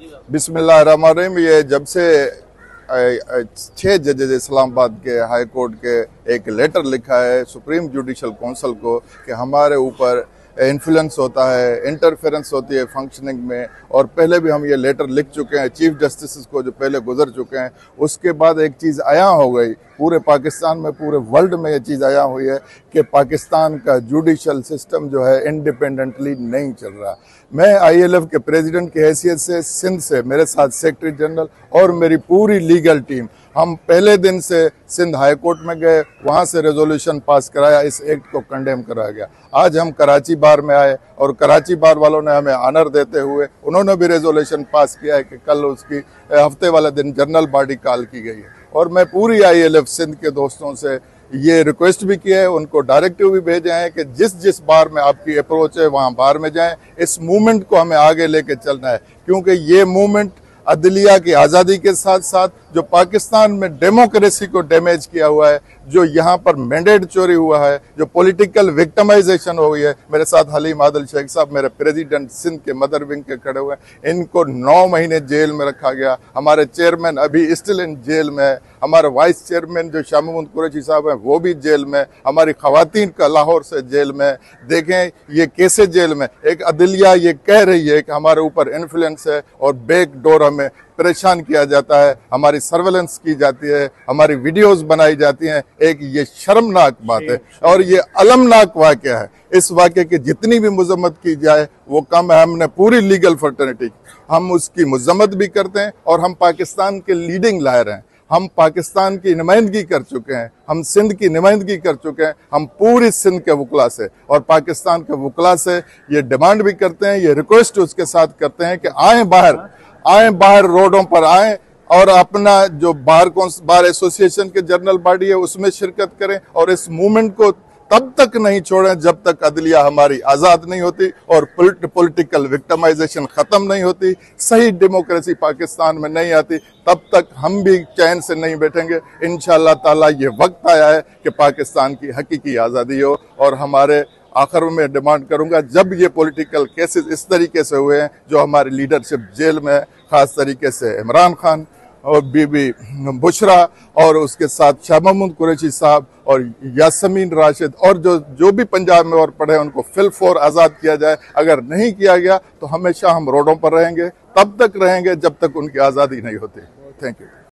बिस्मिल्लाहिर्रहमानिर्रहीम। ये जब से 6 जजेज इस्लामाबाद के हाई कोर्ट के एक लेटर लिखा है सुप्रीम जुडिशल काउंसिल को कि हमारे ऊपर इन्फ्लुएंस होता है, इंटरफेरेंस होती है फंक्शनिंग में, और पहले भी हम ये लेटर लिख चुके हैं चीफ जस्टिस को जो पहले गुजर चुके हैं। उसके बाद एक चीज़ आया हो गई पूरे पाकिस्तान में, पूरे वर्ल्ड में ये चीज़ आया हुई है कि पाकिस्तान का जुडिशल सिस्टम जो है इंडिपेंडेंटली नहीं चल रहा। मैं ILF के प्रेसिडेंट की हैसियत से सिंध से मेरे साथ सेक्रेटरी जनरल और मेरी पूरी लीगल टीम, हम पहले दिन से सिंध हाई कोर्ट में गए, वहाँ से रेजोल्यूशन पास कराया, इस एक्ट को कंडेम कराया गया। आज हम कराची बार में आए और कराची बार वालों ने हमें ऑनर देते हुए उन्होंने भी रेजोल्यूशन पास किया है कि कल उसकी हफ्ते वाले दिन जनरल बॉडी कॉल की गई है। और मैं पूरी ILF सिंध के दोस्तों से ये रिक्वेस्ट भी किया है, उनको डायरेक्टिव भी भेजे हैं कि जिस जिस बार में आपकी अप्रोच है वहाँ बार में जाएं। इस मूवमेंट को हमें आगे लेके चलना है, क्योंकि ये मूवमेंट अदलिया की आज़ादी के साथ साथ जो पाकिस्तान में डेमोक्रेसी को डैमेज किया हुआ है, जो यहाँ पर मैंडेट चोरी हुआ है, जो पॉलिटिकल विक्टिमाइजेशन हो गई है। मेरे साथ हलीम आदिल शेख साहब मेरे प्रेसिडेंट सिंध के मदर विंग के खड़े हुए हैं, इनको 9 महीने जेल में रखा गया। हमारे चेयरमैन अभी स्टिल इन जेल में है, हमारे वाइस चेयरमैन जो शाह महमूद कुरैशी साहब हैं वो भी जेल में, हमारी खवातीन का लाहौर से जेल में। देखें ये कैसे जेल में, एक अदलिया ये कह रही है कि हमारे ऊपर इन्फ्लुएंस है और बैक डोर हमें परेशान किया जाता है, हमारी सर्वेलेंस की जाती है, हमारी वीडियोस बनाई जाती हैं। एक ये शर्मनाक बात है और ये अलमनाक वाकया है। इस वाकये की जितनी भी मजम्मत की जाए वो कम है। हमने पूरी लीगल फ्रेटर्निटी हम उसकी मजम्मत भी करते हैं और हम पाकिस्तान के लीडिंग लायर हैं। हम पाकिस्तान की नुमाइंदगी कर चुके हैं, हम सिंध की नुमाइंदगी कर चुके हैं, हम पूरी सिंध के वकला से और पाकिस्तान के वकला से ये डिमांड भी करते हैं, ये रिक्वेस्ट उसके साथ करते हैं कि आए बाहर रोडों पर आए और अपना जो बार एसोसिएशन के जनरल बॉडी है उसमें शिरकत करें और इस मूवमेंट को तब तक नहीं छोड़ें जब तक अदलिया हमारी आज़ाद नहीं होती और पॉलिटिकल विक्टिमाइजेशन ख़त्म नहीं होती, सही डेमोक्रेसी पाकिस्तान में नहीं आती, तब तक हम भी चैन से नहीं बैठेंगे। इंशाअल्लाह ताला ये वक्त आया है कि पाकिस्तान की हकीकी आज़ादी हो। और हमारे आखिर में डिमांड करूंगा, जब ये पॉलिटिकल केसेस इस तरीके से हुए हैं, जो हमारी लीडरशिप जेल में है, ख़ास तरीके से इमरान खान और बीबी बुशरा और उसके साथ शाह महमूद कुरैशी साहब और यास्मीन राशिद और जो भी पंजाब में और पढ़े उनको फिल फॉर आज़ाद किया जाए। अगर नहीं किया गया तो हमेशा हम रोडों पर रहेंगे, तब तक रहेंगे जब तक उनकी आज़ादी नहीं होती। Thank you.